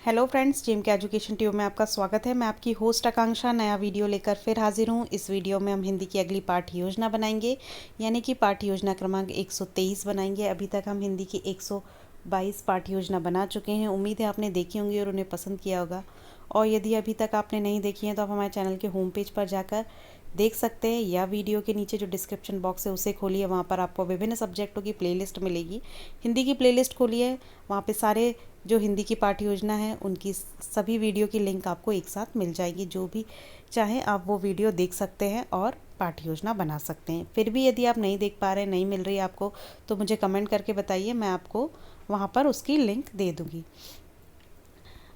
Hello friends, gym के education tube में आपका स्वागत है। मैं आपकी होस्ट आकांक्षा नया वीडियो लेकर फिर हाजिर हूँ। इस वीडियो में हम हिंदी की अगली पाठ योजना बनाएंगे, यानी कि पाठ योजना क्रमांक 123 बनाएंगे। अभी तक हम हिंदी की 122 पाठ योजना बना चुके हैं। उम्मीद है आपने देखी होंगी और उन्हें पसंद किया होगा। और यदि अभी तक आपने नहीं देखी है तो आप हमारे चैनल के होम पेज पर जाकर देख सकते हैं, या वीडियो के नीचे जो डिस्क्रिप्शन बॉक्स है उसे खोलिए। वहाँ पर आपको विभिन्न सब्जेक्टों की प्लेलिस्ट मिलेगी। हिंदी की प्लेलिस्ट खोलिए, वहाँ पे सारे जो हिंदी की पाठ योजना है उनकी सभी वीडियो की लिंक आपको एक साथ मिल जाएगी। जो भी चाहे आप वो वीडियो देख सकते हैं और पाठ योजना बना सकते हैं। फिर भी यदि आप नहीं देख पा रहे, नहीं मिल रही आपको, तो मुझे कमेंट करके बताइए, मैं आपको वहाँ पर उसकी लिंक दे दूँगी।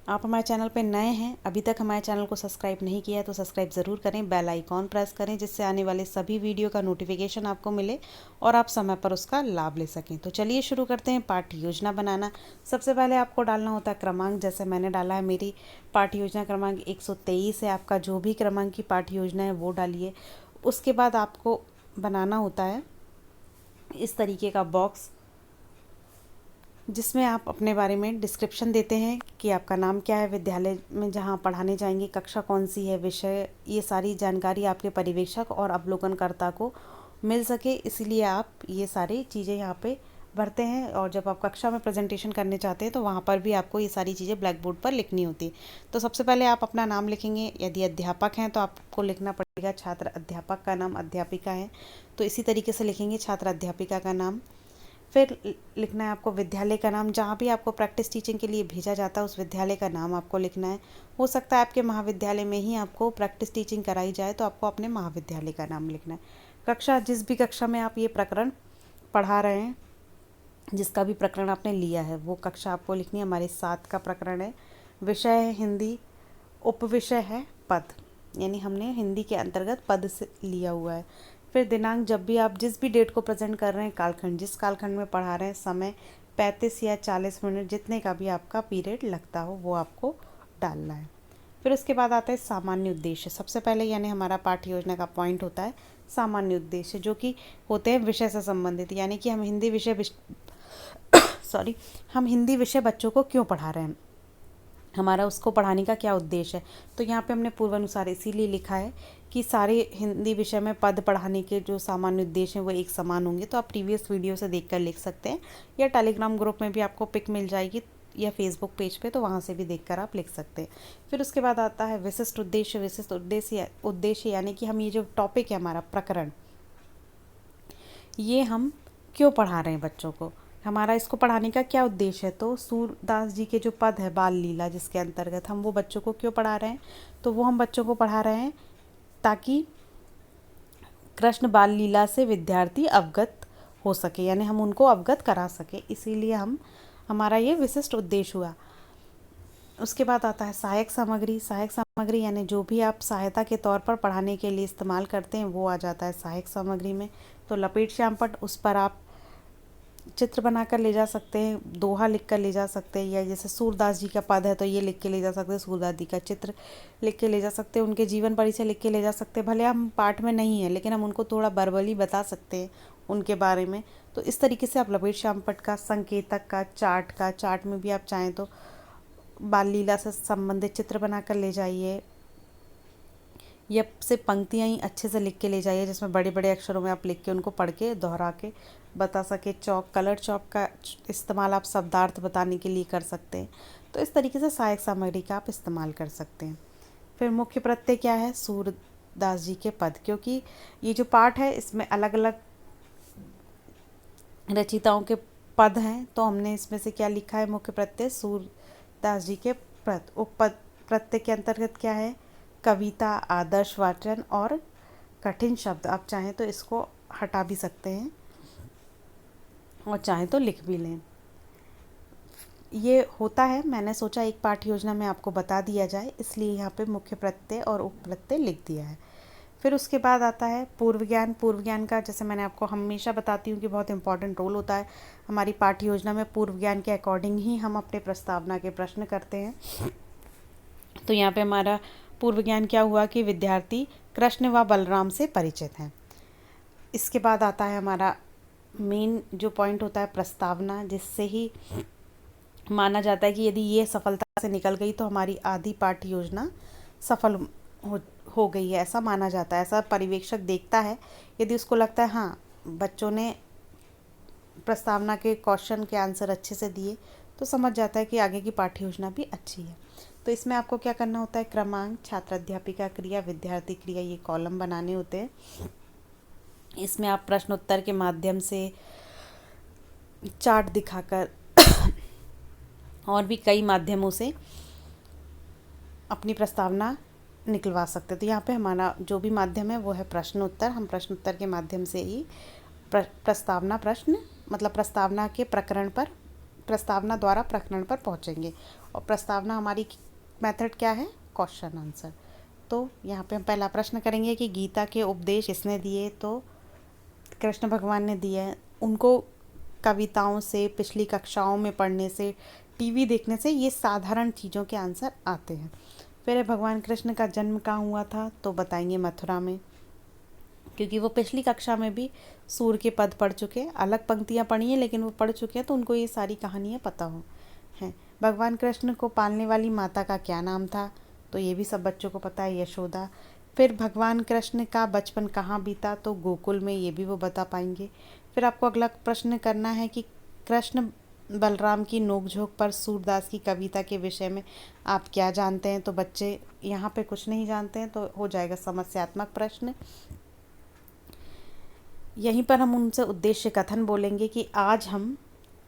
आप हमारे चैनल पर नए हैं, अभी तक हमारे चैनल को सब्सक्राइब नहीं किया है तो सब्सक्राइब ज़रूर करें, बेल आइकॉन प्रेस करें, जिससे आने वाले सभी वीडियो का नोटिफिकेशन आपको मिले और आप समय पर उसका लाभ ले सकें। तो चलिए शुरू करते हैं पाठ योजना बनाना। सबसे पहले आपको डालना होता है क्रमांक। जैसे मैंने डाला है, मेरी पाठ योजना क्रमांक 123 है। आपका जो भी क्रमांक की पाठ योजना है वो डालिए। उसके बाद आपको बनाना होता है इस तरीके का बॉक्स, जिसमें आप अपने बारे में डिस्क्रिप्शन देते हैं कि आपका नाम क्या है, विद्यालय में जहाँ पढ़ाने जाएंगे कक्षा कौन सी है, विषय, ये सारी जानकारी आपके पर्यवेक्षक और अवलोकनकर्ता को मिल सके, इसलिए आप ये सारी चीज़ें यहाँ पे भरते हैं। और जब आप कक्षा में प्रेजेंटेशन करने चाहते हैं तो वहाँ पर भी आपको ये सारी चीज़ें ब्लैक बोर्ड पर लिखनी होती है। तो सबसे पहले आप अपना नाम लिखेंगे। यदि अध्यापक हैं तो आपको लिखना पड़ेगा छात्र अध्यापक का नाम, अध्यापिका है तो इसी तरीके से लिखेंगे छात्र अध्यापिका का नाम। फिर लिखना है आपको विद्यालय का नाम, जहाँ भी आपको प्रैक्टिस टीचिंग के लिए भेजा जाता है उस विद्यालय का नाम आपको लिखना है। हो सकता है आपके महाविद्यालय में ही आपको प्रैक्टिस टीचिंग कराई जाए तो आपको अपने महाविद्यालय का नाम लिखना है। कक्षा, जिस भी कक्षा में आप ये प्रकरण पढ़ा रहे हैं, जिसका भी प्रकरण आपने लिया है वो कक्षा आपको लिखनी है। हमारे 7 का प्रकरण है। विषय है हिंदी, उपविषय है पद, यानी हमने हिंदी के अंतर्गत पद से लिया हुआ है। फिर दिनांक, जब भी आप जिस भी डेट को प्रेजेंट कर रहे हैं, कालखंड, जिस कालखंड में पढ़ा रहे हैं, समय 35 या 40 मिनट, जितने का भी आपका पीरियड लगता हो वो आपको डालना है। फिर उसके बाद आता है सामान्य उद्देश्य। सबसे पहले यानी हमारा पाठ्य योजना का पॉइंट होता है सामान्य उद्देश्य, जो कि होते हैं विषय से संबंधित, यानी कि हम हिंदी विषय हम हिंदी विषय बच्चों को क्यों पढ़ा रहे हैं, हमारा उसको पढ़ाने का क्या उद्देश्य है। तो यहाँ पे हमने पूर्वानुसार इसीलिए लिखा है कि सारे हिंदी विषय में पद पढ़ाने के जो सामान्य उद्देश्य हैं वो एक समान होंगे। तो आप प्रीवियस वीडियो से देखकर लिख सकते हैं, या टेलीग्राम ग्रुप में भी आपको पिक मिल जाएगी, या फेसबुक पेज पे, तो वहाँ से भी देखकर आप लिख सकते हैं। फिर उसके बाद आता है विशिष्ट उद्देश्य। विशिष्ट उद्देश्य यानी कि हम ये जो टॉपिक है हमारा प्रकरण, ये हम क्यों पढ़ा रहे हैं बच्चों को, हमारा इसको पढ़ाने का क्या उद्देश्य है। तो सूरदास जी के जो पद है बाल लीला, जिसके अंतर्गत हम वो बच्चों को क्यों पढ़ा रहे हैं, तो वो हम बच्चों को पढ़ा रहे हैं ताकि कृष्ण बाल लीला से विद्यार्थी अवगत हो सके, यानी हम उनको अवगत करा सके, इसीलिए हमारा ये विशिष्ट उद्देश्य हुआ। उसके बाद आता है सहायक सामग्री। सहायक सामग्री यानी जो भी आप सहायता के तौर पर पढ़ाने के लिए इस्तेमाल करते हैं वो आ जाता है सहायक सामग्री में। तो लपेट श्यामपट्ट, उस पर आप चित्र बनाकर ले जा सकते हैं, दोहा लिख कर ले जा सकते हैं, या जैसे सूरदास जी का पद है तो ये लिख के ले जा सकते हैं, सूरदास जी का चित्र लिख के ले जा सकते हैं, उनके जीवन परिचय लिख के ले जा सकते हैं। भले हम पाठ में नहीं है लेकिन हम उनको थोड़ा वर्बली बता सकते हैं उनके बारे में। तो इस तरीके से आप लपेट श्यामपट्ट का, संकेतक का, चार्ट में भी आप चाहें तो बाल लीला से संबंधित चित्र बनाकर ले जाइए, या सिर्फ पंक्तियाँ ही अच्छे से लिख के ले जाइए, जिसमें बड़े बड़े अक्षरों में आप लिख के उनको पढ़ के दोहरा के बता सके। कलर चौक का इस्तेमाल आप शब्दार्थ बताने के लिए कर सकते हैं। तो इस तरीके से सहायक सामग्री का आप इस्तेमाल कर सकते हैं। फिर मुख्य प्रत्यय क्या है, सूरदास जी के पद, क्योंकि ये जो पाठ है इसमें अलग अलग रचयिताओं के पद हैं, तो हमने इसमें से क्या लिखा है, मुख्य प्रत्यय सूरदास जी के पद। उपपद प्रत्यय के अंतर्गत क्या है, कविता, आदर्श वाचन और कठिन शब्द। आप चाहें तो इसको हटा भी सकते हैं और चाहें तो लिख भी लें। ये होता है, मैंने सोचा एक पाठ योजना में आपको बता दिया जाए, इसलिए यहाँ पे मुख्य प्रत्यय और उप प्रत्यय लिख दिया है। फिर उसके बाद आता है पूर्व ज्ञान। पूर्व ज्ञान का, जैसे मैंने आपको हमेशा बताती हूँ कि बहुत इंपॉर्टेंट रोल होता है हमारी पाठ्य योजना में। पूर्व ज्ञान के अकॉर्डिंग ही हम अपने प्रस्तावना के प्रश्न करते हैं। तो यहाँ पे हमारा पूर्व ज्ञान क्या हुआ कि विद्यार्थी कृष्ण व बलराम से परिचित हैं। इसके बाद आता है हमारा मेन जो पॉइंट होता है प्रस्तावना, जिससे ही माना जाता है कि यदि ये सफलता से निकल गई तो हमारी आधी पाठ्य योजना सफल हो हो गई है, ऐसा माना जाता है। ऐसा पर्यवेक्षक देखता है, यदि उसको लगता है हाँ बच्चों ने प्रस्तावना के क्वेश्चन के आंसर अच्छे से दिए, तो समझ जाता है कि आगे की पाठ्य योजना भी अच्छी है। तो इसमें आपको क्या करना होता है, क्रमांक, छात्र अध्यापिका क्रिया, विद्यार्थी क्रिया, ये कॉलम बनाने होते हैं। इसमें आप प्रश्न उत्तर के माध्यम से, चार्ट दिखाकर और भी कई माध्यमों से अपनी प्रस्तावना निकलवा सकते हैं। तो यहाँ पे हमारा जो भी माध्यम है वो है प्रश्न उत्तर। हम प्रश्न उत्तर के माध्यम से ही प्रस्तावना प्रश्न मतलब प्रस्तावना के प्रकरण पर, प्रस्तावना द्वारा प्रकरण पर पहुँचेंगे। और प्रस्तावना हमारी मेथड क्या है, क्वेश्चन आंसर। तो यहाँ पे हम पहला प्रश्न करेंगे कि गीता के उपदेश किसने दिए, तो कृष्ण भगवान ने दिए हैं। उनको कविताओं से, पिछली कक्षाओं में पढ़ने से, टीवी देखने से ये साधारण चीज़ों के आंसर आते हैं। फिर भगवान कृष्ण का जन्म कहाँ हुआ था, तो बताएंगे मथुरा में, क्योंकि वो पिछली कक्षा में भी सूर्य के पद पढ़ चुके हैं। अलग पंक्तियाँ पढ़ी हैं लेकिन वो पढ़ चुके हैं, तो उनको ये सारी कहानियाँ पता हो हैं। भगवान कृष्ण को पालने वाली माता का क्या नाम था, तो ये भी सब बच्चों को पता है, यशोदा। फिर भगवान कृष्ण का बचपन कहाँ बीता, तो गोकुल में, ये भी वो बता पाएंगे। फिर आपको अगला प्रश्न करना है कि कृष्ण बलराम की नोकझोंक पर सूरदास की कविता के विषय में आप क्या जानते हैं, तो बच्चे यहाँ पे कुछ नहीं जानते हैं, तो हो जाएगा समस्यात्मक प्रश्न। यहीं पर हम उनसे उद्देश्य कथन बोलेंगे कि आज हम,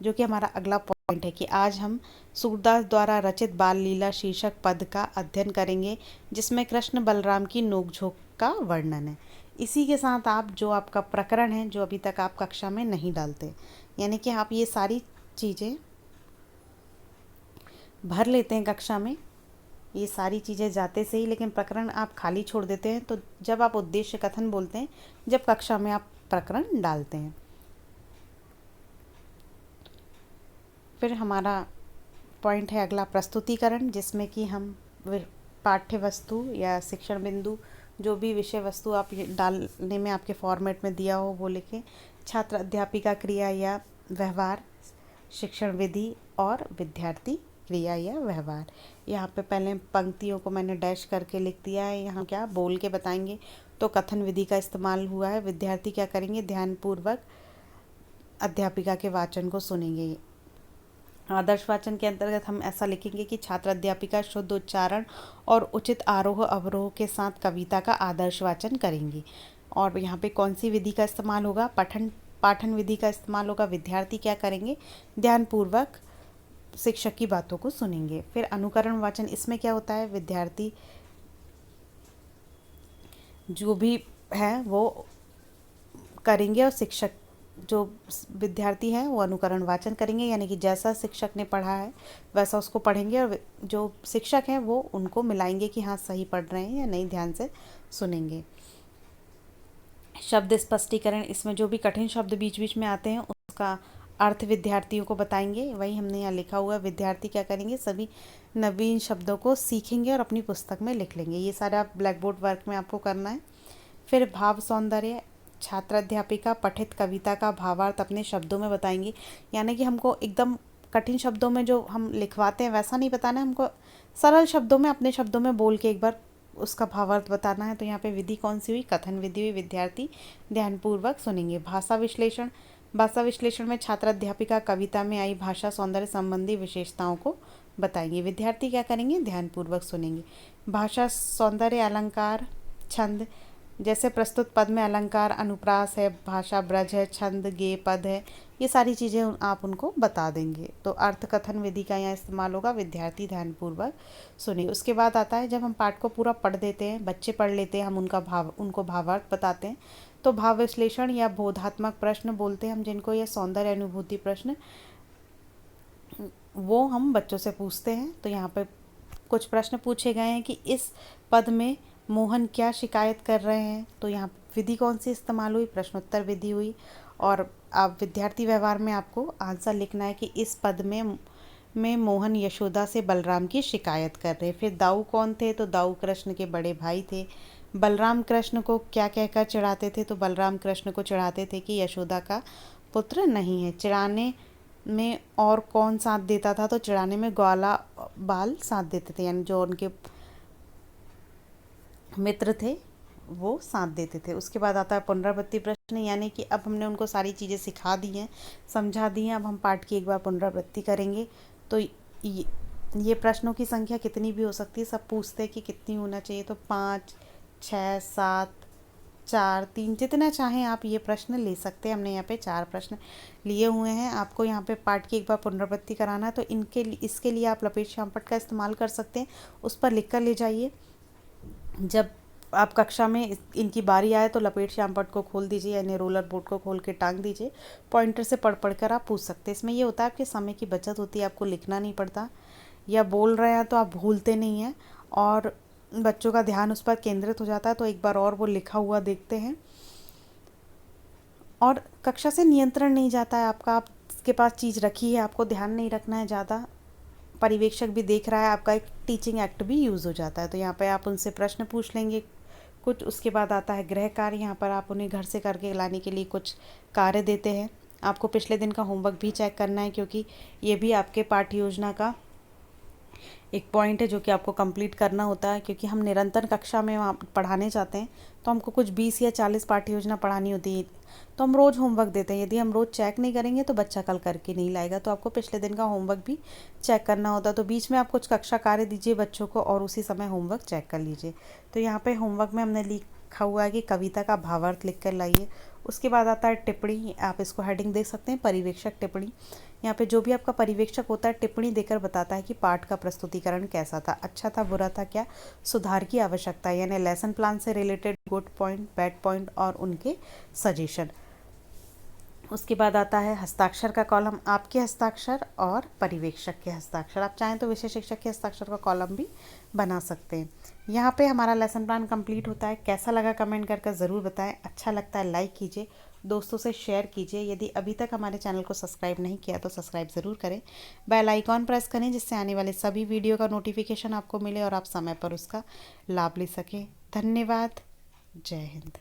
जो कि हमारा अगला पॉइंट है, कि आज हम सूरदास द्वारा रचित बाल लीला शीर्षक पद का अध्ययन करेंगे, जिसमें कृष्ण बलराम की नोकझोंक का वर्णन है। इसी के साथ आप जो आपका प्रकरण है, जो अभी तक आप कक्षा में नहीं डालते, यानी कि आप ये सारी चीज़ें भर लेते हैं कक्षा में, ये सारी चीज़ें जाते से ही, लेकिन प्रकरण आप खाली छोड़ देते हैं। तो जब आप उद्देश्य कथन बोलते हैं, जब कक्षा में आप प्रकरण डालते हैं। फिर हमारा पॉइंट है अगला प्रस्तुतिकरण, जिसमें कि हम पाठ्य वस्तु या शिक्षण बिंदु, जो भी विषय वस्तु आप डालने में आपके फॉर्मेट में दिया हो वो लिखें। छात्र अध्यापिका क्रिया या व्यवहार, शिक्षण विधि और विद्यार्थी क्रिया या व्यवहार। यहाँ पे पहले पंक्तियों को मैंने डैश करके लिख दिया है, यहाँ क्या बोल के बताएंगे। तो कथन विधि का इस्तेमाल हुआ है। विद्यार्थी क्या करेंगे, ध्यानपूर्वक अध्यापिका के वाचन को सुनेंगे। आदर्श वाचन के अंतर्गत हम ऐसा लिखेंगे कि छात्र अध्यापिका शुद्ध उच्चारण और उचित आरोह अवरोह के साथ कविता का आदर्श वाचन करेंगी। और यहाँ पे कौन सी विधि का इस्तेमाल होगा, पाठन विधि का इस्तेमाल होगा। विद्यार्थी क्या करेंगे, ध्यानपूर्वक शिक्षक की बातों को सुनेंगे। फिर अनुकरण वाचन, इसमें क्या होता है, विद्यार्थी जो भी है वो करेंगे और शिक्षक, जो विद्यार्थी हैं वो अनुकरण वाचन करेंगे, यानी कि जैसा शिक्षक ने पढ़ा है वैसा उसको पढ़ेंगे, और जो शिक्षक हैं वो उनको मिलाएंगे कि हाँ सही पढ़ रहे हैं या नहीं, ध्यान से सुनेंगे। शब्द स्पष्टीकरण, इसमें जो भी कठिन शब्द बीच बीच में आते हैं उसका अर्थ विद्यार्थियों को बताएंगे। वही हमने यहाँ लिखा हुआ है, विद्यार्थी क्या करेंगे, सभी नवीन शब्दों को सीखेंगे और अपनी पुस्तक में लिख लेंगे। ये सारा ब्लैक बोर्ड वर्क में आपको करना है। फिर भाव सौंदर्य, छात्र अध्यापिका पठित कविता का भावार्थ अपने शब्दों में बताएंगी, यानी कि हमको एकदम कठिन शब्दों में जो हम लिखवाते हैं वैसा नहीं बताना है, हमको सरल शब्दों में अपने शब्दों में बोल के एक बार उसका भावार्थ बताना है। तो यहाँ पे विधि कौन सी हुई, कथन विधि हुई। विद्यार्थी ध्यानपूर्वक सुनेंगे। भाषा विश्लेषण, भाषा विश्लेषण में छात्र अध्यापिका कविता में आई भाषा सौंदर्य संबंधी विशेषताओं को बताएंगे। विद्यार्थी क्या करेंगे, ध्यानपूर्वक सुनेंगे। भाषा सौंदर्य, अलंकार, छंद, जैसे प्रस्तुत पद में अलंकार, अनुप्रास है, भाषा ब्रज है, छंद गेय पद है, ये सारी चीज़ें आप उनको बता देंगे। तो अर्थ कथन विधि का यहाँ इस्तेमाल होगा। विद्यार्थी ध्यानपूर्वक सुनिए। उसके बाद आता है जब हम पाठ को पूरा पढ़ देते हैं, बच्चे पढ़ लेते हैं, हम उनको भावार्थ बताते हैं, तो भाव विश्लेषण या बोधात्मक प्रश्न बोलते हैं हम जिनको, या सौंदर्य अनुभूति प्रश्न, वो हम बच्चों से पूछते हैं। तो यहाँ पे कुछ प्रश्न पूछे गए हैं कि इस पद में मोहन क्या शिकायत कर रहे हैं, तो यहाँ विधि कौन सी इस्तेमाल हुई, प्रश्नोत्तर विधि हुई। और आप विद्यार्थी व्यवहार में आपको आंसर लिखना है कि इस पद में मोहन यशोदा से बलराम की शिकायत कर रहे हैं। फिर दाऊ कौन थे, तो दाऊ कृष्ण के बड़े भाई थे। बलराम कृष्ण को क्या कहकर चिढ़ाते थे, तो बलराम कृष्ण को चिढ़ाते थे कि यशोदा का पुत्र नहीं है। चिढ़ाने में और कौन साथ देता था, तो चिढ़ाने में ग्वाला बाल साथ देते थे, यानी जो उनके मित्र थे वो साथ देते थे। उसके बाद आता है पुनरावृत्ति प्रश्न, यानी कि अब हमने उनको सारी चीज़ें सिखा दी हैं, समझा दी हैं, अब हम पाठ की एक बार पुनरावृत्ति करेंगे। तो ये प्रश्नों की संख्या कितनी भी हो सकती है, सब पूछते हैं कि कितनी होना चाहिए, तो 5, 6, 7, 4, 3 जितना चाहें आप ये प्रश्न ले सकते हैं। हमने यहाँ पे 4 प्रश्न लिए हुए हैं। आपको यहाँ पे पाठ की एक बार पुनरावृत्ति कराना है, तो इसके लिए आप लपेट श्यामपट्ट का इस्तेमाल कर सकते हैं। उस पर लिख कर ले जाइए। जब आप कक्षा में इनकी बारी आए तो लपेट श्यामपट्ट को खोल दीजिए, यानी रोलर बोर्ड को खोल के टांग दीजिए। पॉइंटर से पढ़ पढ़ कर आप पूछ सकते हैं। इसमें ये होता है आपके समय की बचत होती है, आपको लिखना नहीं पड़ता, या बोल रहे हैं तो आप भूलते नहीं हैं, और बच्चों का ध्यान उस पर केंद्रित हो जाता है, तो एक बार और वो लिखा हुआ देखते हैं, और कक्षा से नियंत्रण नहीं जाता है आपका। आपके पास चीज़ रखी है, आपको ध्यान नहीं रखना है ज़्यादा, पर्यवेक्षक भी देख रहा है, आपका एक टीचिंग एक्ट भी यूज़ हो जाता है। तो यहाँ पे आप उनसे प्रश्न पूछ लेंगे कुछ। उसके बाद आता है गृह कार्य। यहाँ पर आप उन्हें घर से करके लाने के लिए कुछ कार्य देते हैं। आपको पिछले दिन का होमवर्क भी चेक करना है, क्योंकि ये भी आपके पाठ्य योजना का एक पॉइंट है जो कि आपको कंप्लीट करना होता है, क्योंकि हम निरंतर कक्षा में वहाँ पढ़ाने जाते हैं, तो हमको कुछ 20 या 40 पाठ्य योजना पढ़ानी होती है, तो हम रोज़ होमवर्क देते हैं। यदि हम रोज़ चेक नहीं करेंगे तो बच्चा कल करके नहीं लाएगा, तो आपको पिछले दिन का होमवर्क भी चेक करना होता है। तो बीच में आप कुछ कक्षा कार्य दीजिए बच्चों को, और उसी समय होमवर्क चेक कर लीजिए। तो यहाँ पे होमवर्क में हमने लिखा हुआ है कि कविता का भावार्थ लिख कर लाइए। उसके बाद आता है टिप्पणी। आप इसको हेडिंग देख सकते हैं, परिवेक्षक टिप्पणी। यहाँ पे जो भी आपका परिवेक्षक होता है टिप्पणी देकर बताता है कि पाठ का प्रस्तुतिकरण कैसा था, अच्छा था, बुरा था, क्या सुधार की आवश्यकता है, यानी लेसन प्लान से related good point, bad point और उनके सजेशन। उसके बाद आता है हस्ताक्षर का कॉलम, आपके हस्ताक्षर और परिवेक्षक के हस्ताक्षर। आप चाहें तो विषय शिक्षक के हस्ताक्षर का कॉलम भी बना सकते हैं। यहाँ पे हमारा लेसन प्लान कंप्लीट होता है। कैसा लगा कमेंट कर ज़रूर बताएं। अच्छा लगता है लाइक कीजिए, दोस्तों से शेयर कीजिए। यदि अभी तक हमारे चैनल को सब्सक्राइब नहीं किया तो सब्सक्राइब ज़रूर करें, बेल आइकॉन प्रेस करें, जिससे आने वाले सभी वीडियो का नोटिफिकेशन आपको मिले और आप समय पर उसका लाभ ले सकें। धन्यवाद। जय हिंद।